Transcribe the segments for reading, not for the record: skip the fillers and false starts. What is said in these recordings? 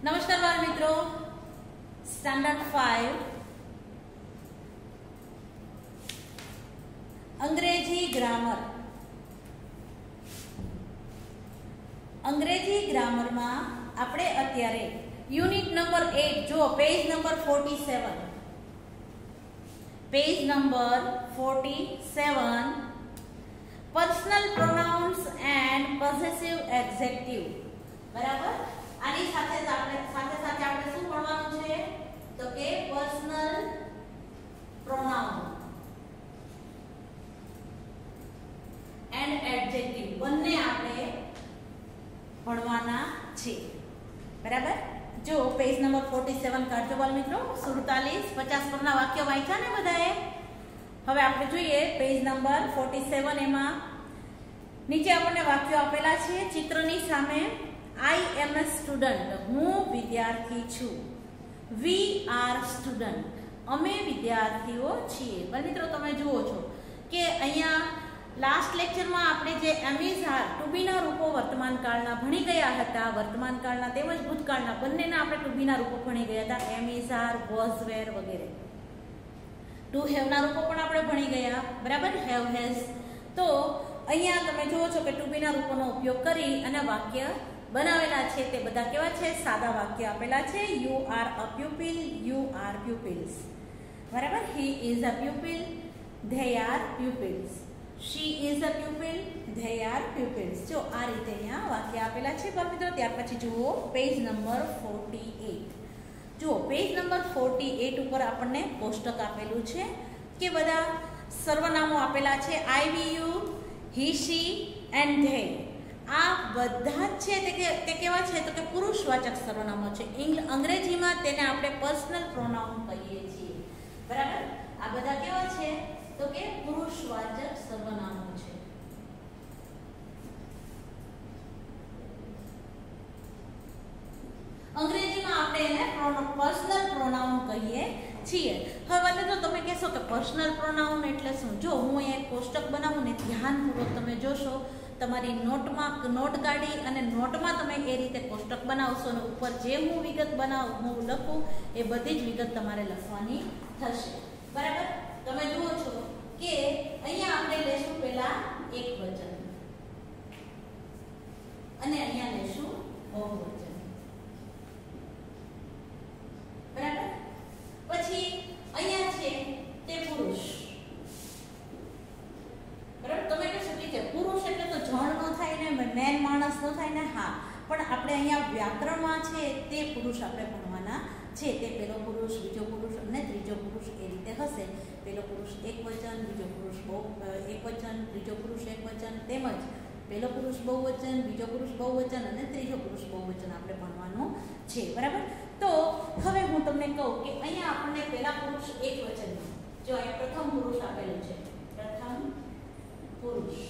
नमस्कार बाल मित्रों, स्टैंडर्ड 5 अंग्रेजी ग्रामर। अंग्रेजी ग्रामर में आपणे अत्यारे यूनिट नंबर 8 जो page number 47 personal pronouns and possessive adjective बराबर। आनी साथे साथे आपणे शुं भणवानुं छे तो के पर्सनल प्रोनाउन एंड एडजेक्टिव बंने आपणे भणवाना छे बराबर। जो पेज नंबर 47 काढજો बाल मित्रों। 47 50 परना वाक्य वांच्या ने बधाए। હવે આપણે જોઈએ પેજ નંબર 47 એમાં નીચે આપણને વાક્યો આપેલા છે ચિત્રની સામે। I am a student, હું વિદ્યાર્થી છું। We are student, અમે વિદ્યાર્થીઓ છીએ। બાળ મિત્રો તમે જુઓ છો કે અહીંયા લાસ્ટ લેક્ચરમાં આપણે જે એમિઝ આર ટુ બી ના રૂપો વર્તમાન કાળના ભણી ગયા હતા। વર્તમાન કાળના તેમજ ભૂતકાળના બંનેના આપણે ટુ બી ના રૂપો ભણી ગયા હતા। એમિઝ આર, વોઝ, વેર વગેરે। ટુ હેવ ના રૂપો પણ આપણે ભણી ગયા બરાબર, હેવ, હેઝ। તો અહીંયા તમે જુઓ છો કે ટુ બી ના રૂપોનો ઉપયોગ કરી અને વાક્ય બનાવેલા છે તે બધા કેવા છે? સાદા વાક્ય આપેલા છે। You are a pupil, you are pupils બરાબર। He is a pupil, they are pupils. She is a pupil, they are pupils। जो आ रीते अहींया वाक्य आपेला छे बाळ मित्रों। त्यार पछी जुओ पेज नंबर 48। जुओ पेज नंबर 48 ऊपर आपणे कोष्टक आपेलुं छे के बधा सर्वनामो आपेला छे। I, we, you, he, she and they. आ बधा छे ते केवा छे तो के पुरुषवाचक सर्वनामो छे। अंग्रेजीमां तेने आपणे पर्सनल प्रोनाउन कहीए छीए बराबर। आ बधा केवा छे तो के पुरुषवाचक सर्वनामो छे। अंग्रेजीमां आपणे એને पर्सनल प्रोनाउन कहीए छीए। હવે તો તમે કહેશો કે पर्सनल प्रोनाउन એટલે શું? જો હું એક કોષ્ટક બનાવું ને ધ્યાનપૂર્વક તમે જોશો, તમારી નોટમાં નોટ કાઢી અને નોટમાં તમે એ રીતે કોષ્ટક બનાવશો અને ઉપર જે હું વિગત બનાવું હું લખું એ બધી જ વિગત તમારે લખવાની થશે બરાબર। તમે જુઓ છો કે અહીંયા આપણે લેશું પહેલા એક વચન અને અહીંયા લેશું બહુવચન બરાબર। પછી અહીંયા છે તે પુરુષ બરાબર। તમે કહેશો કે પુરુષ એટલે તો જણ નો થાય ને, મેન માણસ નો થાય ને। હા, પણ આપણે અહીંયા વ્યાકરણમાં છે તે પુરુષ આપણે ભણવાના છે। તે પહેલો પુરુષ, બીજો પુરુષ અને ત્રીજો પુરુષ એ રીતે હશે। પહેલો પુરુષ એક વચન, બીજો પુરુષ એક વચન, ત્રીજો પુરુષ એક વચન, તેમજ પહેલો પુરુષ બહુવચન, બીજો પુરુષ બહુવચન અને ત્રીજો પુરુષ બહુવચન આપણે ભણવાનું છે બરાબર। તો હવે હું તમને કહું કે અહીંયા આપણને પહેલા પુરુષ એક વચનમાં જો અહીંયા પ્રથમ પુરુષ આપેલું છે, પ્રથમ પુરુષ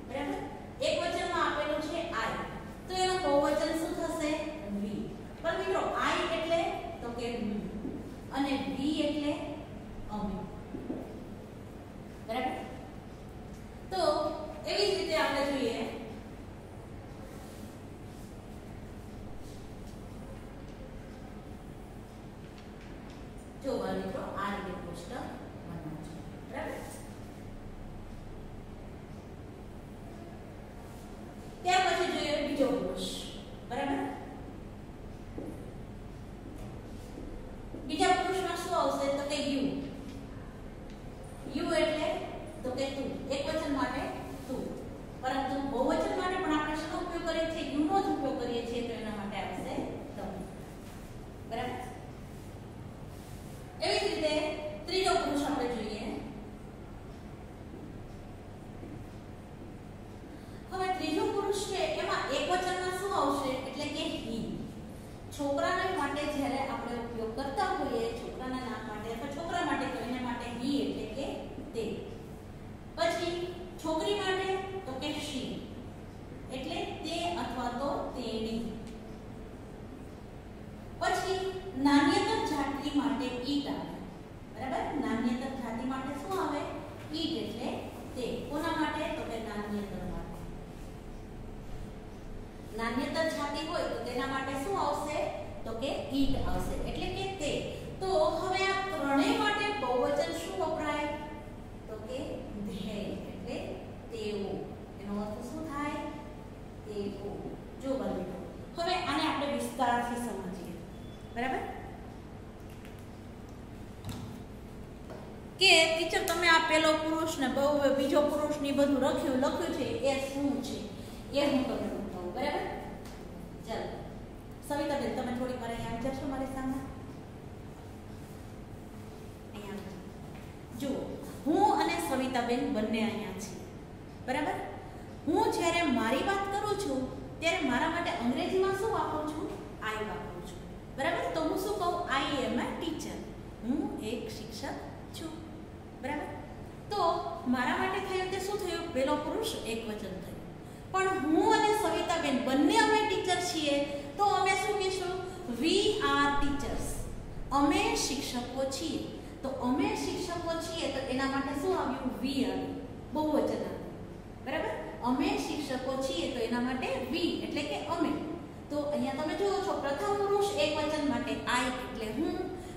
બરાબર। એક વચનમાં આપેલું છે આઈ, તો એનું બહુવચન શું થશે? વી। પણ મિત્રો આઈ એટલે તો કે હું અને વી એટલે અમે બરાબર। તો એવી જ રીતે આપણે જોઈએ જો મિત્રો આ રીતે કોષ્ટક બનાવવું છે બરાબર। ત્યાર પછી જોઈએ બીજો પુરુષ બરાબર। બીજા પુરુષમાં શું આવશે તો કે યુ। યુ એટલે તો કે તું, એક વચન માટે તું, પરંતુ બહુવચન માટે પણ આપણે શેનો ઉપયોગ કરીએ છીએ? યુ નો જ ઉપયોગ કરીએ છીએ, તો એના માટે આવશે તમે બરાબર। એવી જ રીતે ત્રીજો પુરુષ આપણે જોઈએ। હવે ત્રીજો પુરુષ છે એમાં એક વચનમાં શું આવશે એટલે કે હી। છોકરાને માટે જ્યારે આપણે ઉપયોગ કરતા હોઈએ, છોકરાના નામ માટે અથવા છોકરા માટે તો એને માટે હી એટલે કે તે। પછી છોકરી માટે તો કે શી એટલે તે અથવા તો તેણી। પછી નાન્યતર જાતિ માટે ઈટ આવે બરાબર। નાન્યતર જાતિ માટે શું આવે? ઈટ એટલે તે। કોના માટે તો કે નાન્યતર માટે। નાન્યતર જાતિ હોય તો તેના માટે શું આવશે તો કે ઈટ આવશે એટલે કે તે. તો હવે આ ત્રણેય માટે બહુવચન શું વપરાય તો કે ધે એટલે તેઓ. એનો અર્થ શું થાય તેઓ. જો બાળકો હવે આને આપણે વિસ્તારથી સમજીએ બરાબર કે ટીચર તમે આ પહેલો પુરુષ ને બીજો પુરુષ ની બધું લખ્યું છે એ શું છે એ હું તમને બતાવું બરાબર. ચાલો સવિતાબેન તમે થોડી વાર અહીંયા આવી જશો મારી સામે. અહીંયા જુઓ હું અને સવિતાબેન બંને અહીંયા છીએ બરાબર. હું જ્યારે મારી વાત કરું છું ત્યારે મારા માટે અંગ્રેજીમાં શું વાપરું છું આઈ વાપરું છું બરાબર. તો હું શું કહું આઈ એમ અ ટીચર. હું એક શિક્ષક છું બરાબર. તો મારા માટે થયું તે શું થયું પહેલો પુરુષ એકવચન થયું. પણ હું અને સવિતાબેન બંને અમે ટીચર છીએ તો અમે શું કહીશું વી આર ટીચર્સ. અમે શિક્ષકો છીએ. તો અમે શિક્ષકો છીએ તો એના માટે શું આવ્યું વી આવ્યું બહુવચન આવ્યું બરાબર. અમે શિક્ષકો છીએ તો એના માટે વી એટલે કે અમે. તો અહીંયા તમે જુઓ છો પ્રથમ પુરુષ એકવચન માટે આઈ એટલે હું.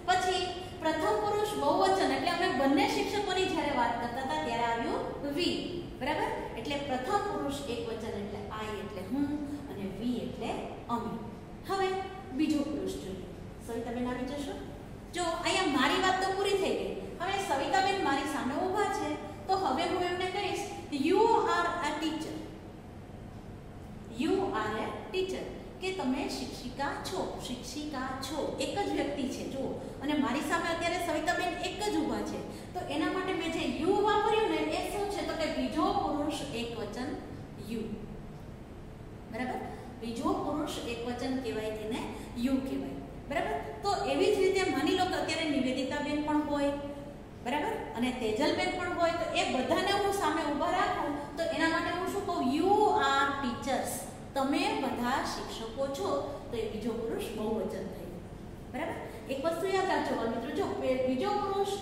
પછી પ્રથમ પુરુષ બહુવચન એટલે અમે બંને શિક્ષકોની જ્યારે વાત કરતા હતા ત્યારે આવ્યું વી બરાબર. એટલે પ્રથમ પુરુષ એકવચન એટલે આઈ એટલે હું અને વી એટલે અમે. હવે બીજો પુરુષ જોઈએ. સવિતાબેન આવી જશો. જો અહીંયા મારી વાત તો પૂરી થઈ ગઈ. હવે સવિતાબેન મારી સામે ઊભા છે તો હવે હું એમને કહીશ you are a teacher. You are a teacher કે તમે શિક્ષિકા છો. શિક્ષિકા છો એક જ વ્યક્તિ છે જુઓ. અને મારી સામે અત્યારે સવિતાબેન એક જ ઊભા છે તો એના માટે મેં જે યુ વાપર્યું ને એ શું છે તો કે બીજો પુરુષ એકવચન યુ બરાબર. બીજો પુરુષ એકવચન કહેવાય તેને યુ કહેવાય બરાબર. તો એવી જ રીતે માની લો કે અત્યારે નિવેદિતાબેન પણ હોય બરાબર અને તેજલબેન પણ હોય તો એ બધાને હું સામે ઊભા રાખું તો એના માટે હું શું કહું યુ આર ટીચર્સ. તમે બધા શિક્ષકો છો તો એ બીજો પુરુષ બહુવચન થયું બરાબર. એક વસ્તુ યાદ રાખજો મિત્રો જો બીજો પુરુષ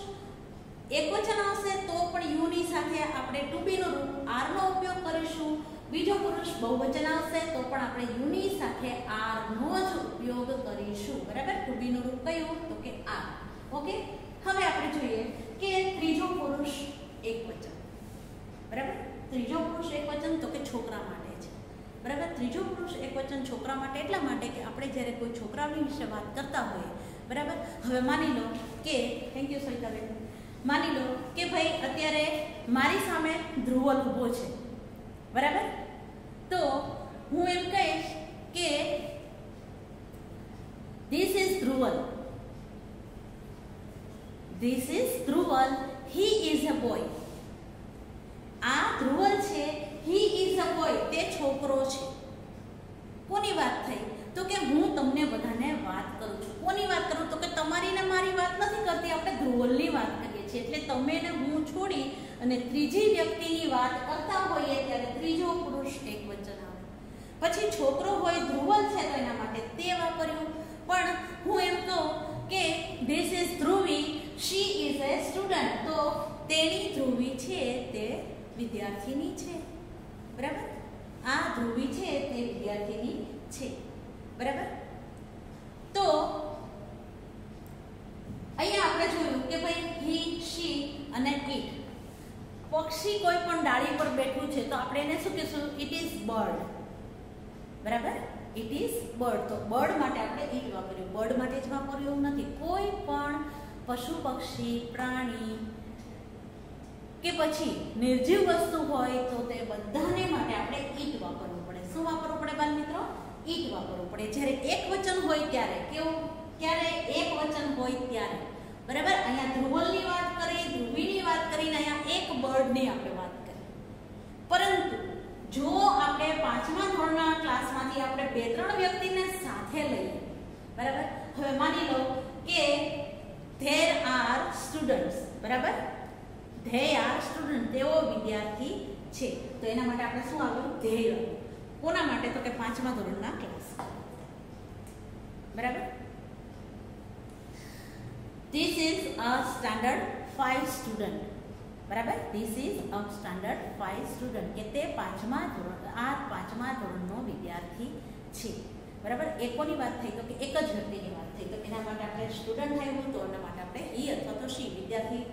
એકવચન આવશે તો પણ યુ ની સાથે આપણે ટુ બી નું રૂપ આર નો ઉપયોગ કરીશું. બીજો પુરુષ બહુવચન આવશે તો પણ આપણે યુ ની સાથે આર નો જ ઉપયોગ કરીશું બરાબર. ટુ બી નું રૂપ કયું તો કે આર. ઓકે. હવે આપણે જોઈએ કે ત્રીજો પુરુષ એકવચન બરાબર. ત્રીજો પુરુષ એકવચન તો કે છોકરા માટે છે બરાબર. ત્રીજો પુરુષ એકવચન છોકરા માટે એટલા માટે કે આપણે જ્યારે કોઈ છોકરાની વિશે વાત કરતા હોઈએ બરાબર. હવે માની લો કે થેન્ક યુ સવિતાબેન. માની લો કે ભાઈ અત્યારે મારી સામે ધ્રુવલ ઊભો છે બરાબર. તો હું એમ કહીશ કે this is Dhruval. This is Dhruval. He is a boy. આ ધ્રુવલ છે. He is a boy. તે છોકરો છે. કોની વાત થઈ તો કે હું તમને બધાને વાત કરું છું. કોની વાત કરું તો કે તમારી ને મારી વાત નથી કરતી. આપણે ધ્રુવલની વાત કરીએ છીએ. એટલે તમે ને હું છોડી અને ત્રીજી વ્યક્તિની વાત કરતા હોઈએ ત્યારે ત્રીજો પુરુષ એકવચન આવે. પછી છોકરો હોય ધ્રુવલ છે તો એના માટે તે વાપર્યું. પણ હું એમ કહું કે this is Dhruvi. She is a student. તો તેની ધ્રુવી છે તે વિદ્યાર્થીની છે બરાબર. આ ધ્રુવી છે તે વિદ્યાર્થીની છે બરાબર. તો અહીંયા આપણે જોયું કે ભાઈ હી શી અને ઇટ. પક્ષી કોઈ પણ ડાળી પર બેઠું છે તો આપણે એને શું કહીશું ઇટ ઇઝ બર્ડ બરાબર. It is bird. તો બર્ડ માટે આપણે ઇટ વાપર્યું. બર્ડ માટે જ વાપર્યું એવું નથી. કોઈ પણ પશુ પક્ષી પ્રાણી કે પછી નિર્જીવ વસ્તુ હોય તો તે બધાને માટે આપણે ઈટ વાપરવું પડે. શું વાપરવું પડે બાળ મિત્રો? ઈટ વાપરવું પડે. જ્યારે એક વચન હોય ત્યારે કેવું? ક્યારે એક વચન હોય ત્યારે બરાબર. અહીંયા ધ્રુવલની વાત કરી, ધ્રુવીની વાત કરીને અહીંયા એક બર્ડની આપણે વાત કરી. પરંતુ જો આપણે 5મા ધોરણના ક્લાસમાંથી આપણે 2-3 વ્યક્તિને સાથે લઈએ બરાબર. હવે માની લો કે there are students બરાબર. they are students. તેઓ વિદ્યાર્થી છે તો એના માટે આપણે શું આવ્યું? ધ્યેય. કોના માટે તો કે 5મા ધોરણના ક્લાસ બરાબર. This is a standard 5 student બરાબર. This is a standard 5 student કે તે 5મા ધોરણનો વિદ્યાર્થી છે. બરાબર, એકોની વાત થઈ તો કે એક જ વ્યક્તિની વાત થઈ, તો એના માટે આપણે સ્ટુડન્ટ આવ્યું તો એના માટે આપણે ઈ અથવા તો શી, વિદ્યાર્થી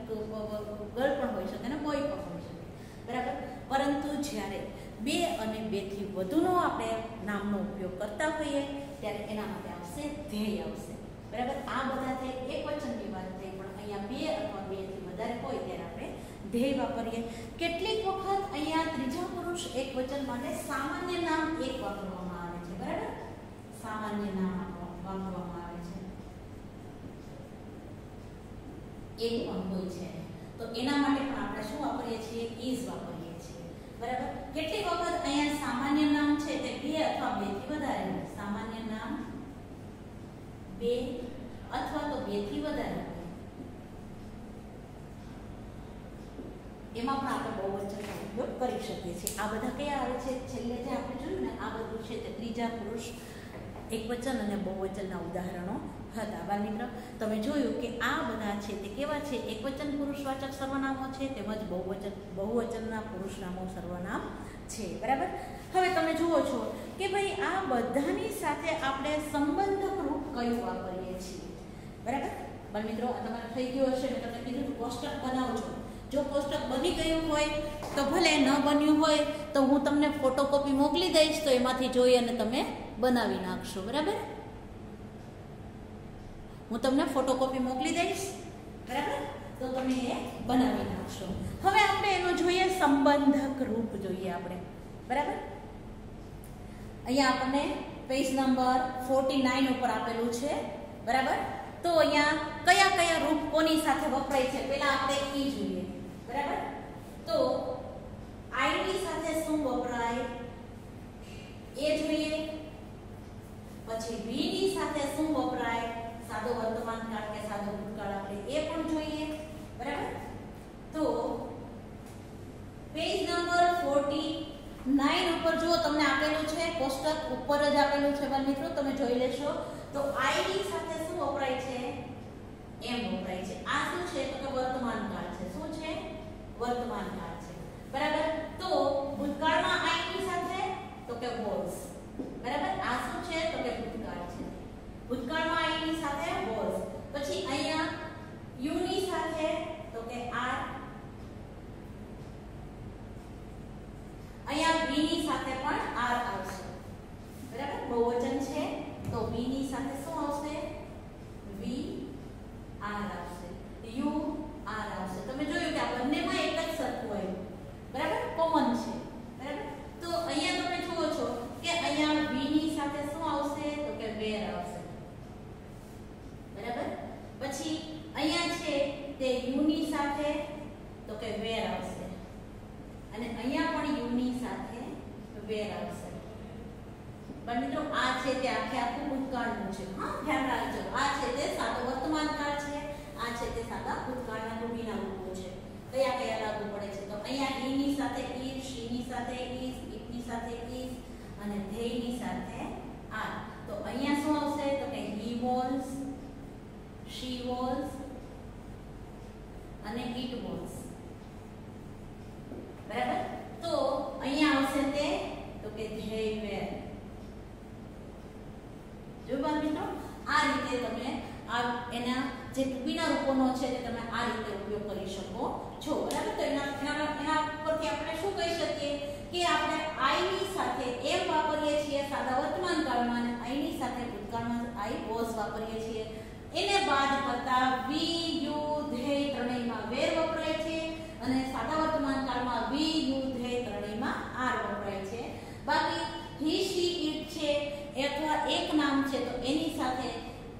ગર્લ પણ હોઈ શકે અને બોય પણ હોઈ શકે. બરાબર, પરંતુ જ્યારે 2 અને 2 થી વધુનો આપણે નામનો ઉપયોગ કરતા હોઈએ ત્યારે એના માટે આવશે ધ્યેય આવશે. બરાબર, આ બધા થઈ એકવચનની વાત થઈ, પણ અહીંયા 2 અથવા 2 થી વધારે હોય ત્યારે આપણે ધ્યેય વાપરીએ. કેટલીક વખત અહીંયા ત્રીજા પુરુષ એકવચન માટે સામાન્ય નામ એક વાપરવામાં આવે છે. બરાબર, સામાન્ય નામ વાપરવામાં આવે છે, એક પણ હોય છે તો એના માટે પણ આપણે શું વાપરીએ છીએ? ઇઝ વાપરીએ છીએ. બરાબર, કેટલીક વખત અહીંયા સામાન્ય નામ છે તે 2 અથવા 2 થી વધારે હોય. સામાન્ય નામ 2 અથવા તો 2 થી વધારે હોય, એમાં પણ આપણે બહુવચનનો ઉપયોગ કરી શકીએ છીએ. આ બધા કયા આવે છે? છેલ્લે જે આપણે જોયું ને આ બધું છે તે ત્રીજા પુરુષ એકવચન અને બહુવચનના ઉદાહરણો હતા. બાળમિત્ર, તમે જોયું કે આ બધા છે તે કેવા છે? એકવચન પુરુષવાચક સર્વનામો છે તેમજ બહુવચનના પુરુષ નામો સર્વનામ છે. બરાબર, હવે તમે જુઓ છો કે ભાઈ આ બધાની સાથે આપણે સંબંધક રૂપ કયું વાપરીએ છીએ. બરાબર, બાળમિત્રો, આ તમારે થઈ ગયું હશે ને તમને કીધું કોષ્ટક બનાવજો. જો કોષ્ટક બની ગયું હોય તો ભલે, ન બન્યું હોય તો હું તમને ફોટોકોપી મોકલી દઈશ, તો એમાંથી જોઈ અને તમે બનાવી નાખશો. બરાબર, હું તમને ફોટોકોપી મોકલી દઈશ. બરાબર, તો તમે એ બનાવી નાખશો. હવે આપણે એનું જોઈએ સંબંધક રૂપ જોઈએ આપણે. બરાબર, અહીંયા આપણને પેજ નંબર 49 ઉપર આપેલું છે. બરાબર, તો અહીંયા કયા કયા રૂપ કોની સાથે વપરાય છે પહેલા આપણે ઈ જોઈએ. બરાબર, તો આઈ ની સાથે શું વપરાય એ જોઈએ. પછી વી ની સાથે શું વપરાય? સાદો વર્તમાન કાળ કે સાદો ભૂતકાળ, આપણે એ પણ જોઈએ. બરાબર, તો પેજ નંબર 49 ઉપર જો તમને આપેલું છે, કોષ્ટક ઉપર જ આપેલું છે. મિત્રો, તમે જોઈ લેશો. તો આઈ ની સાથે શું વપરાય છે? એમ વપરાય છે. આ શું છે? તો કે વર્તમાન કાળ છે. શું છે? વર્તમાન કાળ છે. બરાબર, તો ભૂતકાળમાં આઈ ની સાથે તો કે વોઝ. બરાબર, આ શું છે? તો કે ભૂતકાળ છે. ભૂતકાળમાં આઈ ની સાથે વોઝ. પછી અહીંયા યુ ની સાથે તો કે આર. અહીંયા વી ની સાથે પણ આર આવશે. બરાબર, બહુવચન છે તો વી ની સાથે શું આવશે? વી આર આવશે. યુ આર આવશે. તમે જોયું કે આ બંનેમાં એક જ સરખું આવ્યું. બરાબર, કોમન છે. બરાબર, તો અહીંયા તમે જુઓ છો કે અહીંયા વી ની સાથે શું આવશે? તો કે વેર આવશે. બરાબર, પછી અહીંયા છે તે યુ ની સાથે તો કે વેર આવશે, અને અહીંયા પણ યુ ની સાથે વેર આવશે. પણ મિત્રો, આ છે તે આખું ભૂતકાળનું છે. હા, ધ્યાન રાખજો. આ છે તે સાદો વર્તમાન કાળ છે, આ છે તે સાદા ભૂતકાળના રૂઢિના રૂપો છે. કયા કયા લાગુ પડે છે? તો અહીંયા ઈ ની સાથે ઈઝ, શી ની સાથે ઈઝ, ઇટ ની સાથે ઈઝ અને ધે ની સાથે આર. તો અહીંયા શું આવશે? તો કે હી વોઝ, શી વોઝ અને ઇટ વોઝ. બરાબર, તો અહીંયા આવશે તે તો કે ધે વેર. જો મિત્રો, આ રીતે તમે આ એના જે ટૂંકીના રૂપોનો છે તે તમે આ રીતે ઉપયોગ કરી શકો છો. બરાબર, તો એના પરથી આપણે શું કહી શકીએ કે આપણે આઈ ની સાથે એમ વાપરીએ છીએ સાદા વર્તમાન કાળમાં, અને આઈ ની સાથે ભૂતકાળમાં આઈ વોઝ વાપરીએ છીએ. એને બાદ કરતા વી, યુ, ધે ત્રણેયમાં વેર વપરાય છે, અને સાદા વર્તમાન કાળમાં વી, યુ, ધે ત્રણેયમાં આર વપરાય છે. બાકી હી, શી, ઇટ છે અથવા એક નામ છે તો એની સાથે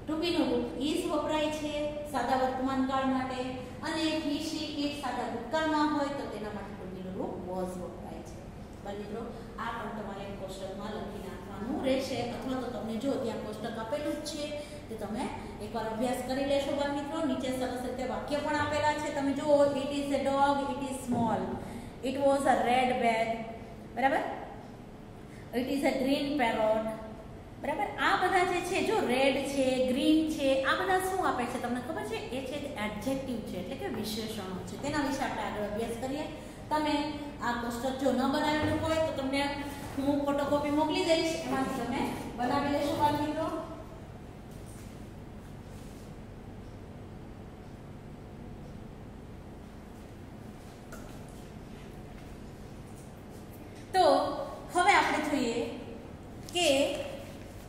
ટૂંકીનું રૂપ ઇઝ વપરાય છે સાદા વર્તમાન કાળ માટે, અને હી, શી, ઇટ સાદા ભૂતકાળમાં હોય તો તેના માટે ટૂંકીનું રૂપ વોઝ વપરાય છે. મિત્રો, આ પણ તમારે કોષ્ટકમાં લખી નાખવાનું રહેશે, અથવા તો તમને જો ત્યાં કોષ્ટક આપેલું જ છે તે તમે એકવાર અભ્યાસ કરી લેશો. મિત્રો, નીચે સરસ રીતે વાક્ય પણ આપેલા છે. તમે જુઓ, it is a dog, it is small, it was a red bag. બરાબર, it is a green parrot. બરાબર, આ બધા જે છે, જો રેડ છે, ગ્રીન છે, આ બધા શું આપે છે તમને ખબર છે? એ છે એડજેક્ટિવ છે, એટલે કે વિશેષણો છે. તેના વિશે આપણે આગળ અભ્યાસ કરીએ. તમે આ કોષ્ટક જો ન બનાવેલું હોય તો તમને હું ફોટોકોપી મોકલી દઈશ, એમાંથી તમે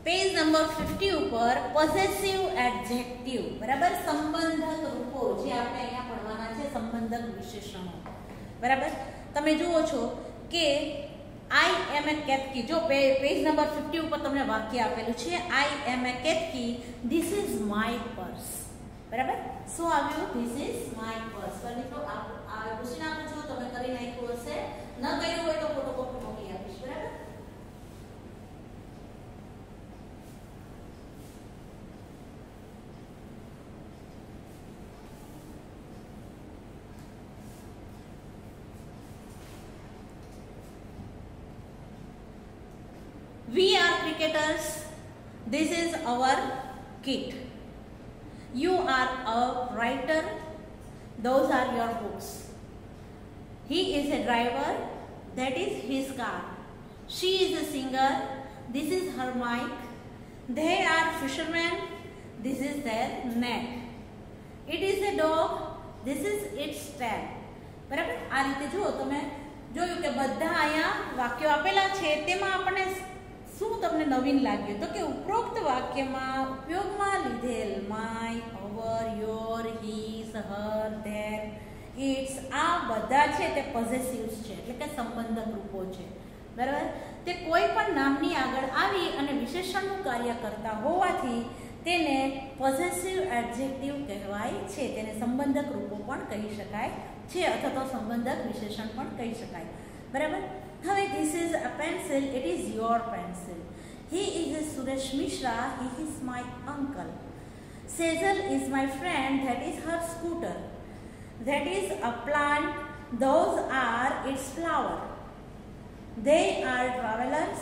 પેજ નંબર 50 ઉપર પોઝેસિવ એડજેક્ટિવ, બરાબર, સંબંધક રૂપો જે આપણે અહીંયા ભણવાના છે, સંબંધક વિશેષણો, બરાબર. તમે જુઓ છો કે આઈ એમ એ કેતકી, જો પેજ નંબર 50 ઉપર તમને વાક્ય આપેલું છે, I am a Ketaki, this is my purse, બરાબર. શું આવ્યું? This is my purse. પર મિત્રો આ ક્વેશ્ચન આપું છું, તમે કરી નાખ્યું હશે, ન કર્યું હોય તો ફોટોકોપી મોકલી આપીશ, બરાબર. We are cricketers. This is our kit. You are a writer. Those are your books. He is a driver. That is his car. She is a singer. This is her mic. They are fishermen. This is their net. It is a dog. This is its tail. બરાબર. આ રીતે જુઓ, તમે જોયું કે બધા અહીંયા વાક્યો આપેલા છે, તેમાં આપણને શું તમને નવીન લાગ્યું? તો કે ઉપરોક્ત વાક્યમાં ઉપયોગમાં લીધેલ my, our, your, his, her, their, its, આ બધા છે તે પોઝેસિવ્સ છે, એટલે કે સંબંધક રૂપો છે, બરાબર. તે કોઈ પણ નામની આગળ આવી અને વિશેષણનું કાર્ય કરતા હોવાથી તેને પોઝેસિવ એડજેક્ટિવ કહેવાય છે. તેને સંબંધક રૂપો પણ કહી શકાય છે, અથવા તો સંબંધક વિશેષણ પણ કહી શકાય, બરાબર. હવે this is a pencil, it is your pencil. He is a Suresh Mishra, he is my uncle. Sejal is my friend, that is her scooter. That is a plant, those are its flower. They are travelers,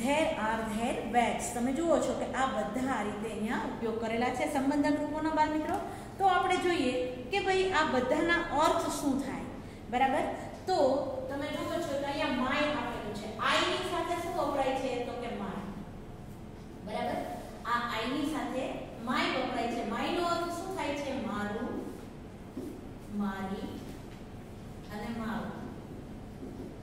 there are their bags. તમે જુઓ છો કે આ બધા આ રીતે અહીંયા ઉપયોગ કરેલા છે સંબંધક રૂપોના, બાળ મિત્રો. તો આપણે જોઈએ કે ભાઈ આ બધાના અર્થ શું થાય, બરાબર. તો તમે જુઓ છો કે અહીંયા માય આપેલું છે, આઈ ની સાથે શું વપરાય છે? તો કે માય, બરાબર. આ આઈ ની સાથે માય વપરાય છે. માય નો અર્થ શું થાય છે? મારું, મારી અને મારું,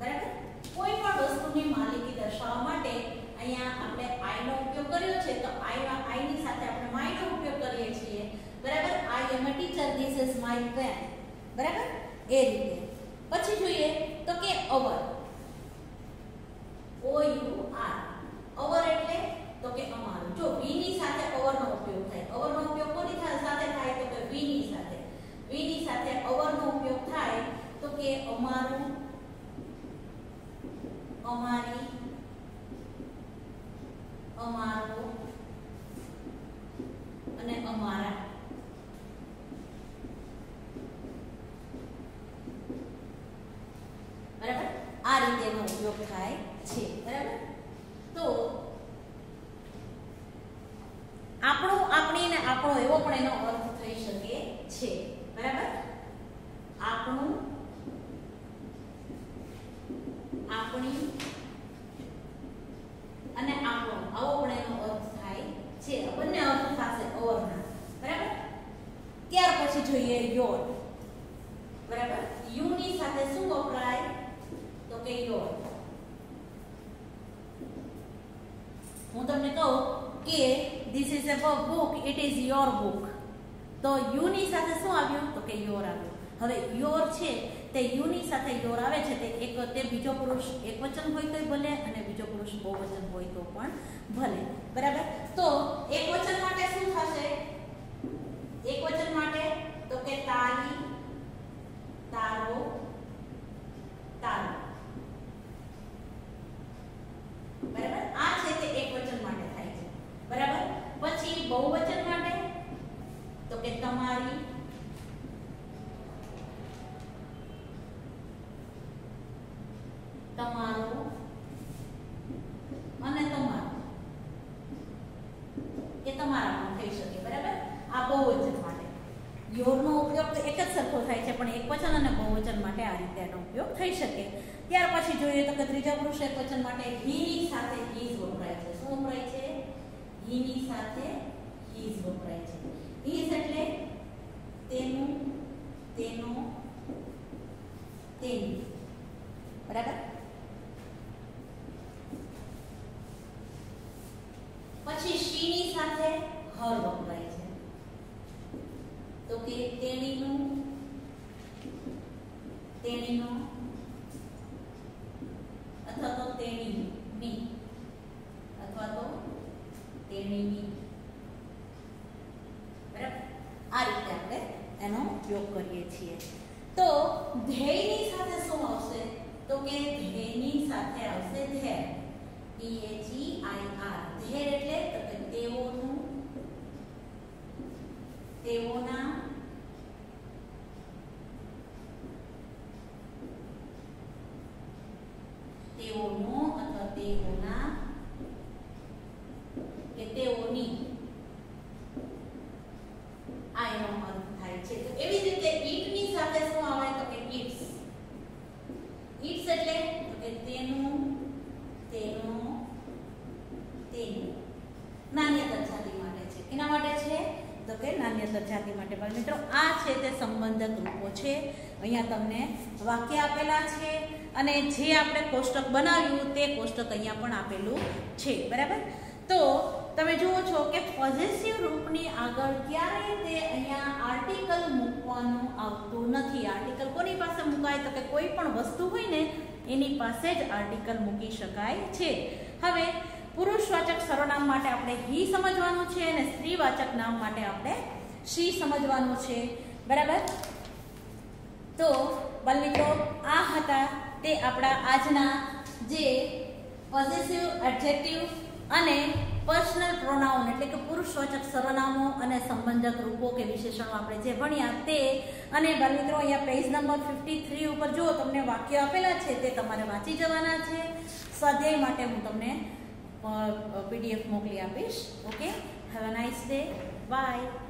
બરાબર. કોઈ પણ વસ્તુની માલિકી દર્શાવવા માટે અહીંયા આપણે આઈ નો ઉપયોગ કર્યો છે, તો આઈ ની સાથે આપણે માય નો ઉપયોગ કરીએ છીએ, બરાબર. I am a teacher, this is my pen, બરાબર. એ રીતે પછી જોઈએ તો કે અવર, ઓ યુ આર, અવર એટલે તો કે અમારું. જો વી ની સાથે અવર નો ઉપયોગ થાય, અવર નો ઉપયોગ કોની સાથે થાય? તો કે વી ની સાથે. વી ની સાથે અવર નો ઉપયોગ થાય તો કે અમારું, અમારી, અમારો અને અમારા, બરાબર. આ રીતે એનો ઉપયોગ થાય છે, બરાબર. તો આપણું, આપણી ને આપણો એવો પણ એનો અર્થ થઈ શકે છે, બરાબર. આપણું, આપણી અને આપણો, આવો પણ એનો અર્થ થાય છે. બંને અર્થ થશે અવરના, બરાબર. ત્યાર પછી જોઈએ યોર, બરાબર. યુ ની સાથે શું વપરાય? તો કે યોર. હું તમને કહું કે this is a book, it is your book, તો યુ ની સાથે શું આવ્યું? તો કે યોર આવ્યું. હવે યોર છે તે યુ ની સાથે યોર આવે છે, તે બીજો પુરુષ એકવચન હોય તોય ભલે અને બીજો પુરુષ બહુવચન હોય તો પણ ભલે, બરાબર. તો એકવચન માટે શું થશે? એકવચન માટે તો કે તારી, તારો, તારો, બરાબર. આ છે તે એકવચન માટે થાય છે, બરાબર. પછી બહુવચન માટે તો કે તમારી, તમારું અને તમારું, એ તમારા પણ થઈ શકે, બરાબર. આ બહુવચન માટે યોર નો ઉપયોગ તો એક જ સરખો થાય છે, પણ એકવચન અને બહુવચન માટે આ રીતે એનો ઉપયોગ થઈ શકે. ત્યાર પછી જોઈએ તો કે ત્રીજા પુરુષ એકવચન માટે હી ની સાથે હીઝ વપરાય છે. શું વપરાય છે? હી ની સાથે હીઝ વપરાય છે. હીઝ એટલે તેનું, તેનો, તેની, બરાબર. ઘર વપરાય છે. તો કે તેણીનું, તેણીનો અથવા તો તેણીની અથવા તો તેણીની. બરાબર, આ રીતે આપણે એનો ઉપયોગ કરીએ છીએ. તો ધ્યેયની સાથે શું આવશે? તો કે ધ્યેયની સાથે આવશે ધેર. THEIR. ધેર એટલે તો કે તેઓનું, તેઓના, તેઓનો અથવા તેઓના કે તેઓની, આ એનો અર્થ થાય છે. તો એવી રીતે ઈટની સાથે શું આવે? તો કે ઇટ્સ. ઇટ્સ એટલે તો કે તેનું, તેનો, તેની. નાન્યતર જાતિ માટે છે. એના માટે છે તો કે નાન્યતર જાતિ માટે. પણ મિત્રો આ છે તે સંબંધક રૂપો છે. અહીંયા તમને વાક્ય આપેલા છે અને જે આપણે કોષ્ટક બનાવ્યું તે કોષ્ટક અહીંયા પણ આપેલું છે. બરાબર, તો તમે જુઓ છો કે પોઝેસિવ રૂપની આગળ ક્યારેય તે અહીંયા આર્ટિકલ મૂકવાનું આવતું નથી. આર્ટિકલ કોની પાસે મુકાય? તો કે કોઈ પણ વસ્તુ હોય ને એની પાસે જ આર્ટિકલ મૂકી શકાય છે. હવે પુરુષવાચક સર્વનામ માટે આપણે હી સમજવાનું છે અને સ્ત્રીવાચક નામ માટે આપણે શી સમજવાનું છે. બરાબર, તો બાળમિત્રો આ હતા તે આપણા આજના જે પોઝેસિવ એડજેક્ટિવ અને પર્સનલ પ્રોનાઉન એટલે કે પુરુષવાચક સર્વનામો અને સંબંધક રૂપો કે વિશેષણો આપણે જે ભણ્યા તે. અને બાળમિત્રો અહીંયા પેજ નંબર 53 ઉપર જો તમને વાક્ય આપેલા છે તે તમારે વાંચી જવાના છે. સ્વાધ્યાય માટે હું તમને PDF મોકલી આપીશ. Okay, have a nice day. By.